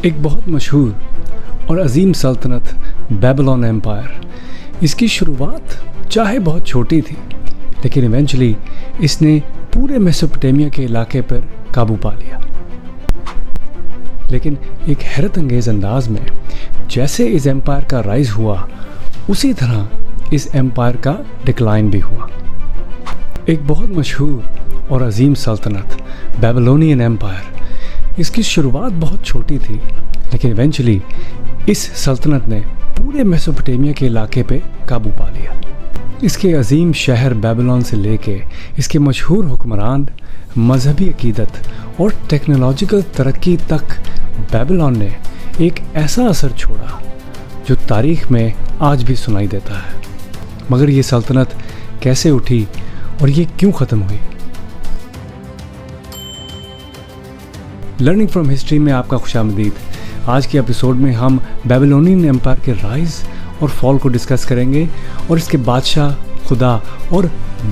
ایک بہت مشہور اور عظیم سلطنت بیبلون ایمپائر. اس کی شروعات چاہے بہت چھوٹی تھی لیکن ایونچولی اس نے پورے میسوپوٹیمیا کے علاقے پر قابو پا لیا. لیکن ایک حیرت انگیز انداز میں جیسے اس ایمپائر کا رائز ہوا اسی طرح اس ایمپائر کا ڈکلائن بھی ہوا. ایک بہت مشہور اور عظیم سلطنت بیبلونین ایمپائر. اس کی شروعات بہت چھوٹی تھی لیکن ایونچولی اس سلطنت نے پورے میسوپوٹیمیا کے علاقے پہ قابو پا لیا. اس کے عظیم شہر بیبلون سے لے کے اس کے مشہور حکمران، مذہبی عقیدت اور ٹیکنالوجیکل ترقی تک بیبلون نے ایک ایسا اثر چھوڑا جو تاریخ میں آج بھی سنائی دیتا ہے. مگر یہ سلطنت کیسے اٹھی اور یہ کیوں ختم ہوئی؟ لرننگ فرام ہسٹری میں آپ کا خوش آمدید. آج کے ایپیسوڈ میں ہم بیبلونین ایمپائر کے رائز اور فال کو ڈسکس کریں گے اور اس کے بادشاہ، خدا اور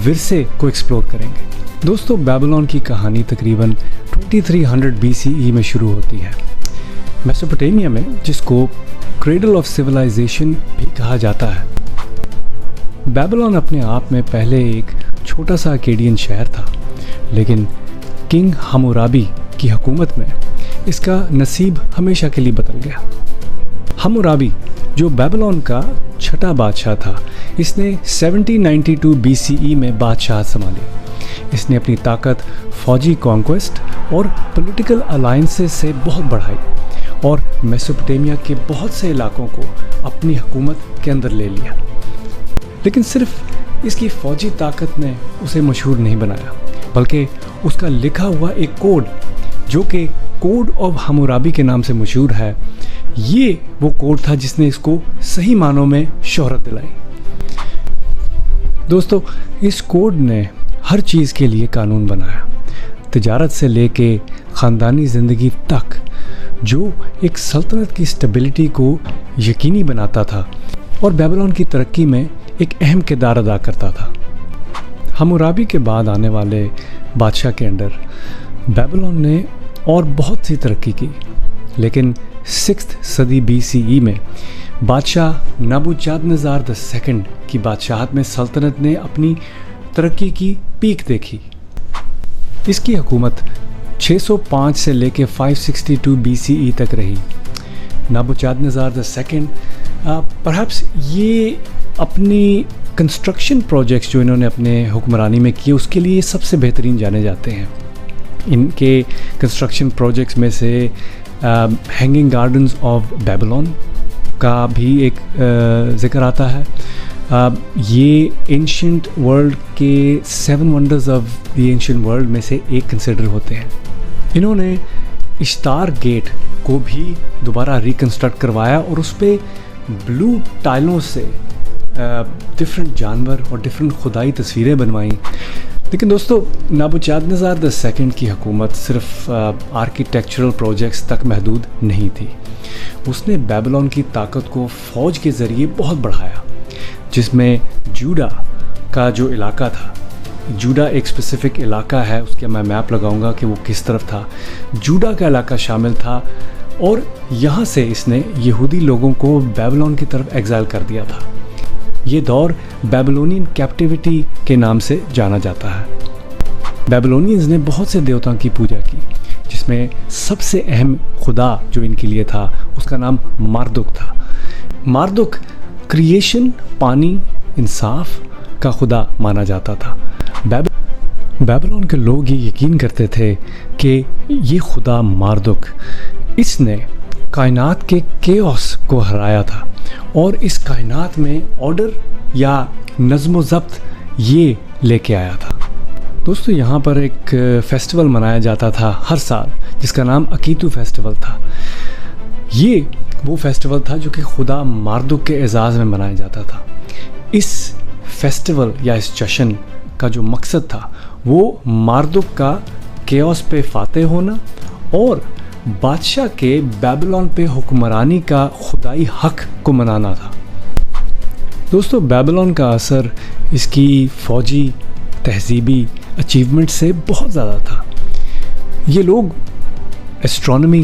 ورثے کو ایکسپلور کریں گے. دوستو، بیبلون کی کہانی تقریباً 2300 BCE میں شروع ہوتی ہے میسوپوٹیمیا میں، جس کو کریڈل آف سویلائزیشن بھی کہا جاتا ہے. بیبلون اپنے آپ میں پہلے ایک چھوٹا سا اکیڈین شہر تھا، لیکن کنگ ہمورابی کی حکومت میں اس کا نصیب ہمیشہ کے لیے بدل گیا. ہمورابی جو بیبلون کا چھٹا بادشاہ تھا، اس نے 1792 BCE میں بادشاہت سنبھالی. اس نے اپنی طاقت فوجی کانکویسٹ اور پولیٹیکل الائنسز سے بہت بڑھائی اور میسوپوٹیمیا کے بہت سے علاقوں کو اپنی حکومت کے اندر لے لیا. لیکن صرف اس کی فوجی طاقت نے اسے مشہور نہیں بنایا، بلکہ اس کا لکھا ہوا ایک کوڈ جو کہ کوڈ آف ہمورابی کے نام سے مشہور ہے، یہ وہ کوڈ تھا جس نے اس کو صحیح معنوں میں شہرت دلائی. دوستو، اس کوڈ نے ہر چیز کے لیے قانون بنایا، تجارت سے لے کے خاندانی زندگی تک، جو ایک سلطنت کی سٹیبلٹی کو یقینی بناتا تھا اور بیبلون کی ترقی میں ایک اہم کردار ادا کرتا تھا. ہمورابی کے بعد آنے والے بادشاہ کے انڈر بیبلون نے اور بہت سی ترقی کی، لیکن 6 صدی BCE میں بادشاہ نبوچادنزار II کی بادشاہت میں سلطنت نے اپنی ترقی کی پیک دیکھی. اس کی حکومت 605 سے لے کے 562 BCE تک رہی. نبوچادنزار II پرہیپس یہ اپنی کنسٹرکشن پروجیکٹس جو انہوں نے اپنے حکمرانی میں کیے اس کے لیے سب سے بہترین جانے جاتے ہیں. ان کے کنسٹرکشن پروجیکٹس میں سے ہینگنگ گارڈنز آف بیبلون کا بھی ایک ذکر آتا ہے. یہ اینشینٹ ورلڈ کے 7 wonders of the ancient world میں سے ایک کنسیڈر ہوتے ہیں. انہوں نے اشتار گیٹ کو بھی دوبارہ ریکنسٹرکٹ کروایا اور اس پہ بلو ٹائلوں سے ڈفرینٹ جانور اور ڈفرینٹ خدائی تصویریں بنوائیں. لیکن دوستو، نبوچادنزار II کی حکومت صرف آرکیٹیکچرل پروجیکٹس تک محدود نہیں تھی. اس نے بیبلون کی طاقت کو فوج کے ذریعے بہت بڑھایا، جس میں جوڈا کا جو علاقہ تھا، جوڈا ایک اسپیسیفک علاقہ ہے، اس کے میں میپ لگاؤں گا کہ وہ کس طرف تھا. جوڈا کا علاقہ شامل تھا اور یہاں سے اس نے یہودی لوگوں کو بیبلون کی طرف ایگزائل کر دیا تھا. یہ دور بیبلونین کیپٹیوٹی کے نام سے جانا جاتا ہے. بیبلونینز نے بہت سے دیوتاؤں کی پوجا کی، جس میں سب سے اہم خدا جو ان کے لیے تھا اس کا نام ماردک تھا. ماردک کریشن، پانی، انصاف کا خدا مانا جاتا تھا. بیبلون کے لوگ یہ یقین کرتے تھے کہ یہ خدا ماردک، اس نے کائنات کے کیوس کو ہرایا تھا اور اس کائنات میں آرڈر یا نظم و ضبط یہ لے کے آیا تھا. دوستو، یہاں پر ایک فیسٹیول منایا جاتا تھا ہر سال جس کا نام اکیتو فیسٹیول تھا. یہ وہ فیسٹیول تھا جو کہ خدا ماردک کے اعزاز میں منایا جاتا تھا. اس فیسٹیول یا اس جشن کا جو مقصد تھا وہ ماردک کا کیوس پہ فاتح ہونا اور بادشاہ کے بیبلون پہ حکمرانی کا خدائی حق کو منانا تھا. دوستو، بیبلون کا اثر اس کی فوجی تہذیبی اچیومنٹ سے بہت زیادہ تھا. یہ لوگ اسٹرانومی،